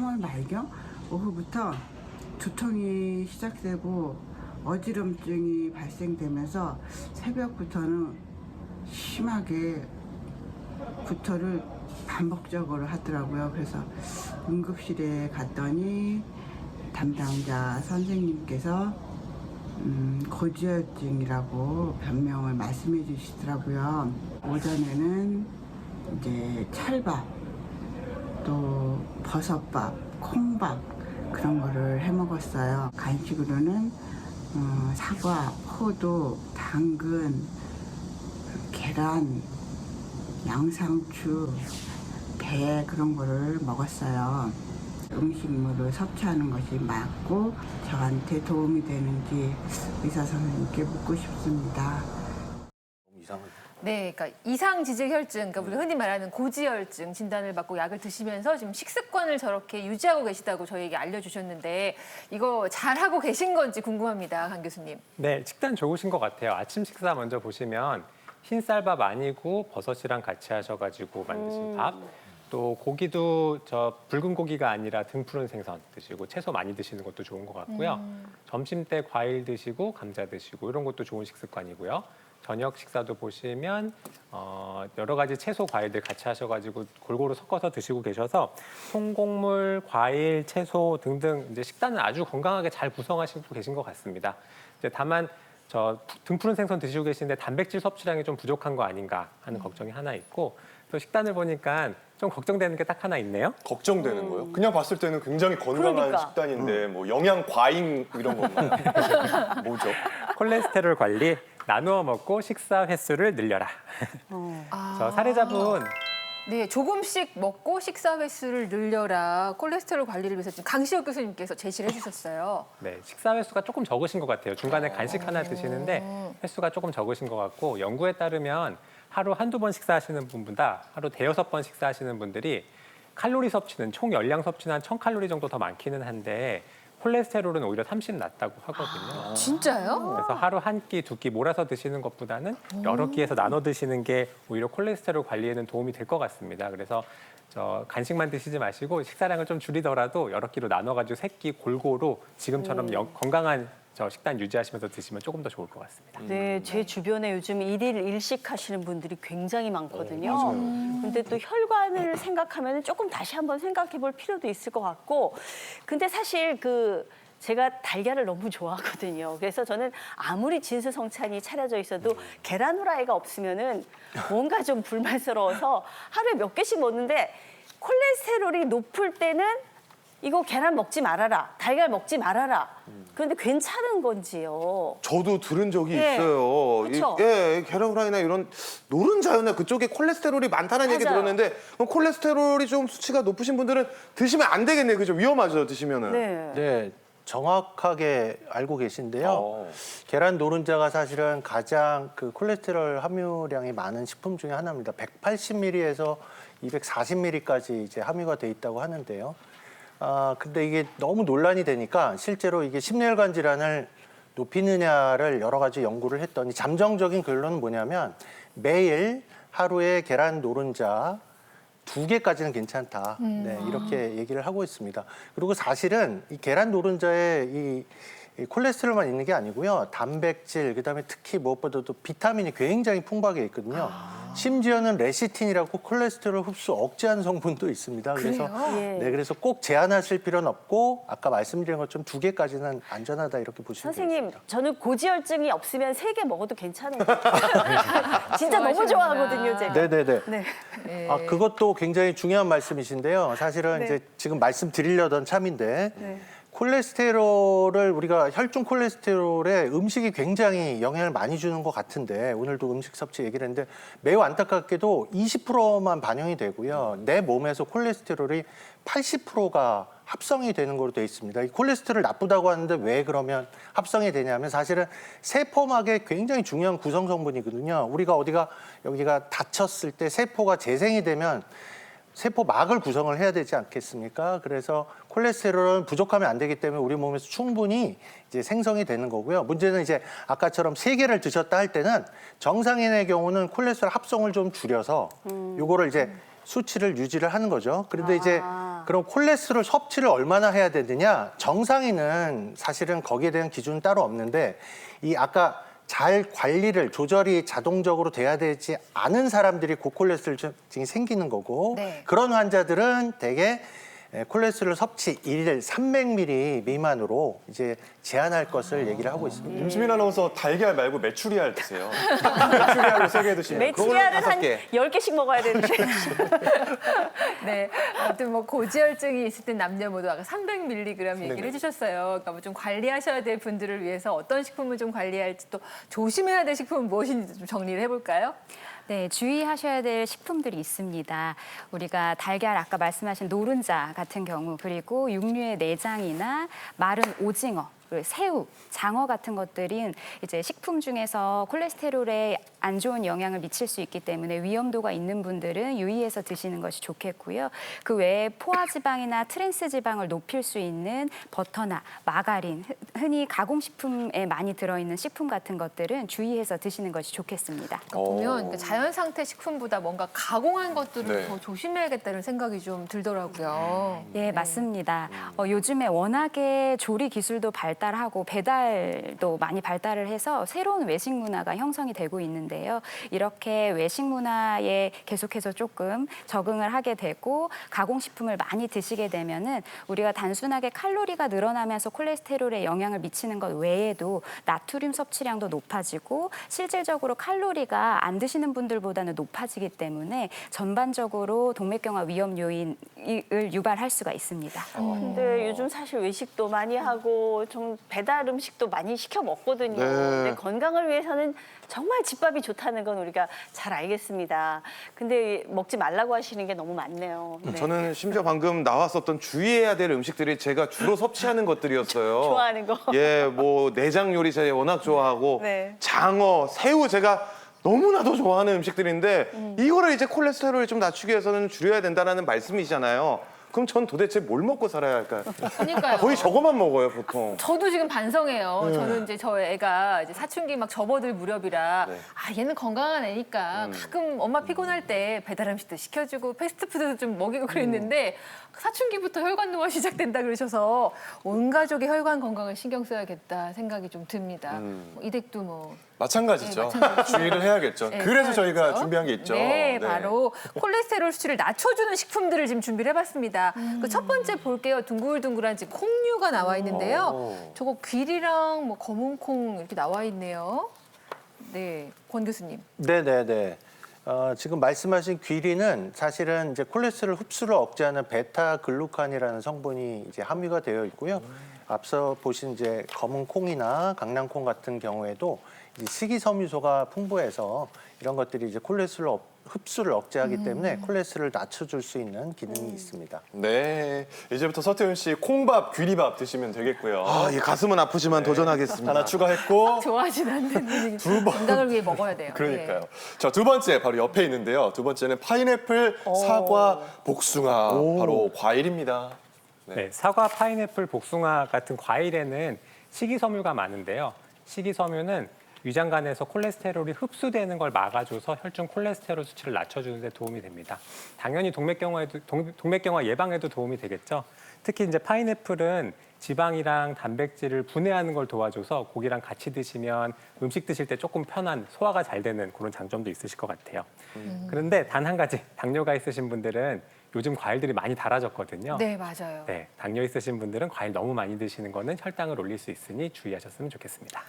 3월 말경 오후부터 두통이 시작되고 어지럼증이 발생되면서 새벽부터는 심하게 구토를 반복적으로 하더라고요. 그래서 응급실에 갔더니 담당자 선생님께서 고지혈증이라고 변명을 말씀해 주시더라고요. 오전에는 이제 찰밥, 또 버섯밥, 콩밥 그런 거를 해 먹었어요. 간식으로는 사과, 포도, 당근, 계란, 양상추, 배 그런 거를 먹었어요. 음식물을 섭취하는 것이 맞고 저한테 도움이 되는지 의사 선생님께 묻고 싶습니다. 너무 이상하네. 네, 그러니까 이상지질혈증, 그러니까 우리가 흔히 말하는 고지혈증 진단을 받고 약을 드시면서 지금 식습관을 저렇게 유지하고 계시다고 저희에게 알려주셨는데 이거 잘하고 계신 건지 궁금합니다, 강 교수님. 네, 식단 좋으신 것 같아요. 아침 식사 먼저 보시면 흰쌀밥 아니고 버섯이랑 같이 하셔가지고 만드신 밥. 또 고기도 저 붉은 고기가 아니라 등푸른 생선 드시고 채소 많이 드시는 것도 좋은 것 같고요. 점심 때 과일 드시고 감자 드시고 이런 것도 좋은 식습관이고요. 저녁 식사도 보시면 여러 가지 채소, 과일들 같이 하셔가지고 골고루 섞어서 드시고 계셔서 통곡물, 과일, 채소 등등 이제 식단을 아주 건강하게 잘 구성하시고 계신 것 같습니다. 이제 다만 저 등푸른 생선 드시고 계신데 단백질 섭취량이 좀 부족한 거 아닌가 하는 걱정이 하나 있고 또 식단을 보니까 좀 걱정되는 게 딱 하나 있네요. 걱정되는 거요? 그냥 봤을 때는 굉장히 건강한 그러니까. 식단인데 뭐 영양 과잉 이런 건가요? 뭐죠? 콜레스테롤 관리, 나누어 먹고 식사 횟수를 늘려라. 저 사례자분 네, 조금씩 먹고 식사 횟수를 늘려라. 콜레스테롤 관리를 위해서 지금 강시혁 교수님께서 제시를 해주셨어요. 네, 식사 횟수가 조금 적으신 것 같아요. 중간에 간식 하나 드시는데 횟수가 조금 적으신 것 같고 연구에 따르면 하루 한두 번 식사하시는 분보다 하루 대여섯 번 식사하시는 분들이 칼로리 섭취는 총 열량 섭취는 한 1000칼로리 정도 더 많기는 한데 콜레스테롤은 오히려 30 낮다고 하거든요. 진짜요? 그래서 하루 한 끼, 두 끼 몰아서 드시는 것보다는 여러 끼에서 나눠 드시는 게 오히려 콜레스테롤 관리에는 도움이 될 것 같습니다. 그래서 저 간식만 드시지 마시고 식사량을 좀 줄이더라도 여러 끼로 나눠가지고 세 끼 골고루 지금처럼 건강한 저 식단 유지하시면서 드시면 조금 더 좋을 것 같습니다. 네, 제 주변에 요즘 일일 일식 하시는 분들이 굉장히 많거든요. 근데 또 혈관을 생각하면 조금 다시 한번 생각해 볼 필요도 있을 것 같고. 근데 사실 제가 달걀을 너무 좋아하거든요. 그래서 저는 아무리 진수성찬이 차려져 있어도 계란 후라이가 없으면은 뭔가 좀 불만스러워서 하루에 몇 개씩 먹는데 콜레스테롤이 높을 때는 이거 계란 먹지 말아라, 달걀 먹지 말아라. 그런데 괜찮은 건지요? 저도 들은 적이 예. 있어요. 그쵸? 계란 후라이나 이런 노른자였나 그쪽에 콜레스테롤이 많다는 얘기 맞아요. 들었는데 그럼 콜레스테롤이 좀 수치가 높으신 분들은 드시면 안 되겠네요. 그죠? 위험하죠, 드시면은. 네. 네, 정확하게 알고 계신데요. 어. 계란 노른자가 사실은 가장 그 콜레스테롤 함유량이 많은 식품 중에 하나입니다. 180ml에서 240ml까지 이제 함유가 돼 있다고 하는데요. 근데 이게 너무 논란이 되니까 실제로 이게 심혈관 질환을 높이느냐를 여러 가지 연구를 했더니 잠정적인 결론은 뭐냐면 매일 하루에 계란 노른자 2개까지는 괜찮다. 네, 이렇게 얘기를 하고 있습니다. 그리고 사실은 이 계란 노른자에 이 콜레스테롤만 있는 게 아니고요. 단백질, 그다음에 특히 무엇보다도 비타민이 굉장히 풍부하게 있거든요. 심지어는 레시틴이라고 콜레스테롤 흡수 억제하는 성분도 있습니다. 그래서 그래요? 네, 그래서 꼭 제한하실 필요는 없고 아까 말씀드린 것처럼 2개까지는 안전하다 이렇게 보시면 선생님, 되겠습니다. 저는 고지혈증이 없으면 3개 먹어도 괜찮은 것 같아요. 진짜 너무 좋아하거든요, 제가. 네네네. 네. 그것도 굉장히 중요한 말씀이신데요. 사실은 네. 이제 지금 말씀드리려던 참인데 네. 콜레스테롤을 우리가 혈중 콜레스테롤에 음식이 굉장히 영향을 많이 주는 것 같은데 오늘도 음식 섭취 얘기를 했는데 매우 안타깝게도 20%만 반영이 되고요. 내 몸에서 콜레스테롤이 80%가 합성이 되는 걸로 돼 있습니다. 이 콜레스테롤 나쁘다고 하는데 왜 그러면 합성이 되냐면 사실은 세포막의 굉장히 중요한 구성 성분이거든요. 우리가 여기가 다쳤을 때 세포가 재생이 되면 세포막을 구성을 해야 되지 않겠습니까? 그래서 콜레스테롤은 부족하면 안 되기 때문에 우리 몸에서 충분히 이제 생성이 되는 거고요. 문제는 이제 아까처럼 3개를 드셨다 할 때는 정상인의 경우는 콜레스테롤 합성을 좀 줄여서 요거를 이제 수치를 유지를 하는 거죠. 그런데 이제 그럼 콜레스테롤 섭취를 얼마나 해야 되느냐? 정상인은 사실은 거기에 대한 기준은 따로 없는데 이 아까 잘 관리를 조절이 자동적으로 돼야 되지 않은 사람들이 고콜레스테롤증이 생기는 거고 네. 그런 환자들은 대개 콜레스테롤 섭취 일일 300ml 미만으로 이제 제한할 것을 얘기를 하고 있습니다. 임수민 아나운서 달걀 말고 메추리알 드세요. 메추리알을 3개 드시면 메추리알은 한 5개. 10개씩 먹어야 되는데. 네, 아무튼 뭐 고지혈증이 있을 땐 남녀 모두 아까 300mg 얘기를 해주셨어요. 그러니까 뭐 좀 관리하셔야 될 분들을 위해서 어떤 식품을 좀 관리할지 또 조심해야 될 식품은 무엇인지 좀 정리를 해볼까요? 네, 주의하셔야 될 식품들이 있습니다. 우리가 달걀 아까 말씀하신 노른자 같은 경우 그리고 육류의 내장이나 마른 오징어, 그리고 새우, 장어 같은 것들은 이제 식품 중에서 콜레스테롤에 안 좋은 영향을 미칠 수 있기 때문에 위험도가 있는 분들은 유의해서 드시는 것이 좋겠고요. 그 외에 포화지방이나 트랜스지방을 높일 수 있는 버터나 마가린, 흔히 가공식품에 많이 들어있는 식품 같은 것들은 주의해서 드시는 것이 좋겠습니다. 보면 그 자연 상태 식품보다 뭔가 가공한 것들을 네. 더 조심해야겠다는 생각이 좀 들더라고요. 예, 맞습니다. 요즘에 워낙에 조리 기술도 발달하고 배달도 많이 발달을 해서 새로운 외식 문화가 형성이 되고 있는데요. 이렇게 외식 문화에 계속해서 조금 적응을 하게 되고 가공식품을 많이 드시게 되면은 우리가 단순하게 칼로리가 늘어나면서 콜레스테롤에 영향을 미치는 것 외에도 나트륨 섭취량도 높아지고 실질적으로 칼로리가 안 드시는 분들보다는 높아지기 때문에 전반적으로 동맥경화 위험 요인을 유발할 수가 있습니다. 근데 요즘 사실 외식도 많이 하고 좀 배달 음식도 많이 시켜 먹거든요. 네. 근데 건강을 위해서는 정말 집밥이 좋다는 건 우리가 잘 알겠습니다. 근데 먹지 말라고 하시는 게 너무 많네요. 네. 저는 심지어 방금 나왔었던 주의해야 될 음식들이 제가 주로 섭취하는 것들이었어요. 좋아하는 거. 예, 뭐 내장 요리 제가 워낙 좋아하고 네. 장어, 새우 제가 너무나도 좋아하는 음식들인데 이거를 이제 콜레스테롤을 좀 낮추기 위해서는 줄여야 된다는 말씀이잖아요. 그럼 전 도대체 뭘 먹고 살아야 할까요? 그러니까요. 거의 저거만 먹어요, 보통. 저도 지금 반성해요. 저는 이제 저 애가 이제 사춘기 막 접어들 무렵이라 네. 아 얘는 건강한 애니까 가끔 엄마 피곤할 때 배달 음식도 시켜주고 패스트푸드도 좀 먹이고 그랬는데 사춘기부터 혈관노화 시작된다 그러셔서 온 가족의 혈관 건강을 신경 써야겠다 생각이 좀 듭니다. 뭐 이댁도 뭐 마찬가지죠. 네, 마찬가지죠. 주의를 해야겠죠. 네, 그래서 저희가 해야겠죠. 준비한 게 있죠. 네, 바로 콜레스테롤 수치를 낮춰주는 식품들을 지금 준비를 해봤습니다. 그 첫 번째 볼게요. 둥글둥글한 지금 콩류가 나와 있는데요. 저거 귀리랑 뭐 검은 콩 이렇게 나와 있네요. 네, 권 교수님. 네네네. 지금 말씀하신 귀리는 사실은 이제 콜레스테롤 흡수를 억제하는 베타글루칸이라는 성분이 이제 함유가 되어 있고요. 앞서 보신 이제 검은 콩이나 강낭콩 같은 경우에도 이제 식이섬유소가 풍부해서 이런 것들이 이제 콜레스테롤 흡수를 억제하기 때문에 콜레스테롤을 낮춰줄 수 있는 기능이 있습니다. 네. 이제부터 서태훈 씨 콩밥, 귀리밥 드시면 되겠고요. 아, 이 가슴은 아프지만 도전하겠습니다. 하나 추가했고. 좋아하진 않는 건강을 위해 먹어야 돼요. 그러니까요. 네. 자, 두 번째 바로 옆에 있는데요. 두 번째는 파인애플, 사과, 복숭아. 바로 과일입니다. 네, 사과, 파인애플, 복숭아 같은 과일에는 식이섬유가 많은데요. 식이섬유는 위장관에서 콜레스테롤이 흡수되는 걸 막아줘서 혈중 콜레스테롤 수치를 낮춰주는 데 도움이 됩니다. 당연히 동맥경화 예방에도 도움이 되겠죠. 특히 이제 파인애플은 지방이랑 단백질을 분해하는 걸 도와줘서 고기랑 같이 드시면 음식 드실 때 조금 편한 소화가 잘 되는 그런 장점도 있으실 것 같아요. 그런데 단 한 가지, 당뇨가 있으신 분들은 요즘 과일들이 많이 달아졌거든요. 네, 맞아요. 네, 당뇨 있으신 분들은 과일 너무 많이 드시는 거는 혈당을 올릴 수 있으니 주의하셨으면 좋겠습니다.